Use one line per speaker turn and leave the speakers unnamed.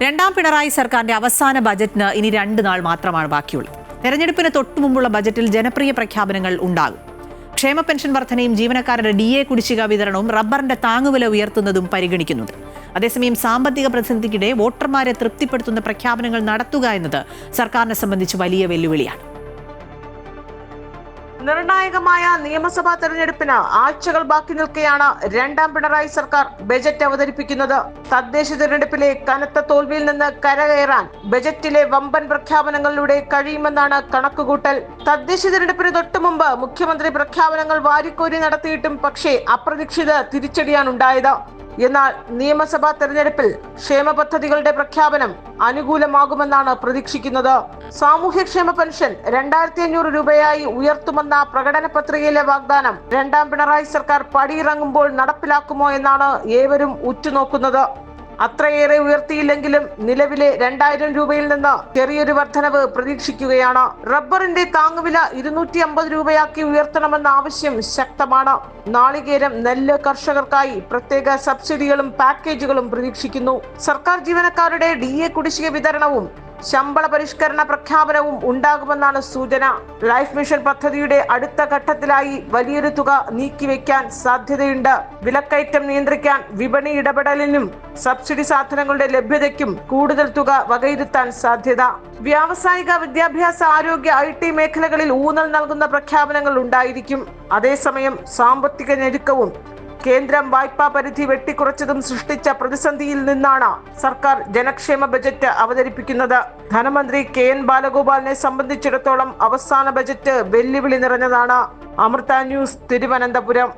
രണ്ടാം പിണറായി സർക്കാരിന്റെ അവസാന ബജറ്റിന് ഇനി 2 നാൾ മാത്രമാണ് ബാക്കിയുള്ളത്. തെരഞ്ഞെടുപ്പിന് തൊട്ടുമുമ്പുള്ള ബജറ്റിൽ ജനപ്രിയ പ്രഖ്യാപനങ്ങൾ ഉണ്ടാകും. ക്ഷേമ പെൻഷൻ വർധനയും ജീവനക്കാരുടെ DA കുടിശ്ശിക വിതരണവും റബ്ബറിന്റെ താങ്ങുവില ഉയർത്തുന്നതും പരിഗണിക്കുന്നുണ്ട്. അതേസമയം സാമ്പത്തിക പ്രതിസന്ധിക്കിടെ വോട്ടർമാരെ തൃപ്തിപ്പെടുത്തുന്ന പ്രഖ്യാപനങ്ങൾ നടത്തുക എന്നത് സർക്കാരിനെ സംബന്ധിച്ച് വലിയ വെല്ലുവിളിയാണ്.
നിർണായകമായ നിയമസഭാ തെരഞ്ഞെടുപ്പിന് ആഴ്ചകൾ ബാക്കി നിൽക്കെയാണ് രണ്ടാം പിണറായി സർക്കാർ ബജറ്റ് അവതരിപ്പിക്കുന്നത്. തദ്ദേശ തെരഞ്ഞെടുപ്പിലെ കനത്ത തോൽവിയിൽ നിന്ന് കരകയറാൻ ബജറ്റിലെ വമ്പൻ പ്രഖ്യാപനങ്ങളിലൂടെ കഴിയുമെന്നാണ് കണക്കുകൂട്ടൽ. തദ്ദേശ തെരഞ്ഞെടുപ്പിന് തൊട്ടുമുമ്പ് മുഖ്യമന്ത്രി പ്രഖ്യാപനങ്ങൾ വാരിക്കോരി നടത്തിയിട്ടും പക്ഷേ അപ്രതീക്ഷിത തിരിച്ചടിയാണ് ഉണ്ടായത്. എന്നാൽ നിയമസഭാ തെരഞ്ഞെടുപ്പിൽ ക്ഷേമ പദ്ധതികളുടെ പ്രഖ്യാപനം അനുകൂലമാകുമെന്നാണ് പ്രതീക്ഷിക്കുന്നത്. സാമൂഹ്യക്ഷേമ പെൻഷൻ 2500 രൂപയായി ഉയർത്തുമെന്ന പ്രകടന പത്രികയിലെ വാഗ്ദാനം രണ്ടാം പിണറായി സർക്കാർ പടിയിറങ്ങുമ്പോൾ നടപ്പിലാക്കുമോ എന്നാണ് ഏവരും ഉറ്റുനോക്കുന്നത്. അത്രയേറെ ഉയർത്തിയില്ലെങ്കിലും നിലവിലെ 2000 രൂപയിൽ നിന്ന് ചെറിയൊരു വർധനവ് പ്രതീക്ഷിക്കുകയാണ്. റബ്ബറിന്റെ താങ്ങുവില 250 രൂപയാക്കി ഉയർത്തണമെന്ന ആവശ്യം ശക്തമാണ്. നാളികേരം, നെല്ല് കർഷകർക്കായി പ്രത്യേക സബ്സിഡികളും പാക്കേജുകളും പ്രതീക്ഷിക്കുന്നു. സർക്കാർ ജീവനക്കാരുടെ DA കുടിശ്ശിക വിതരണവും ശമ്പള പരിഷ്കരണ പ്രഖ്യാപനവും ഉണ്ടാകുമെന്നാണ് സൂചന. ലൈഫ് മിഷൻ പദ്ധതിയുടെ അടുത്ത ഘട്ടത്തിലായി വലിയൊരു തുക നീക്കിവെക്കാൻ സാധ്യതയുണ്ട്. വിലക്കയറ്റം നിയന്ത്രിക്കാൻ വിപണി ഇടപെടലിനും സബ്സിഡി സാധനങ്ങളുടെ ലഭ്യതയ്ക്കും കൂടുതൽ തുക വകയിരുത്താൻ സാധ്യത. വ്യാവസായിക, വിദ്യാഭ്യാസ, ആരോഗ്യ, IT മേഖലകളിൽ ഊന്നൽ നൽകുന്ന പ്രഖ്യാപനങ്ങൾ ഉണ്ടായിരിക്കും. അതേസമയം സാമ്പത്തിക ഞെരുക്കവും കേന്ദ്രം വായ്പാ പരിധി വെട്ടിക്കുറച്ചതും സൃഷ്ടിച്ച പ്രതിസന്ധിയിൽ നിന്നാണ് സർക്കാർ ജനക്ഷേമ ബജറ്റ് അവതരിപ്പിക്കുന്നത്. ധനമന്ത്രി KN ബാലഗോപാലിനെ സംബന്ധിച്ചിടത്തോളം അവസാന ബജറ്റ് വെല്ലുവിളി നിറഞ്ഞതാണ്. അമൃത ന്യൂസ്, തിരുവനന്തപുരം.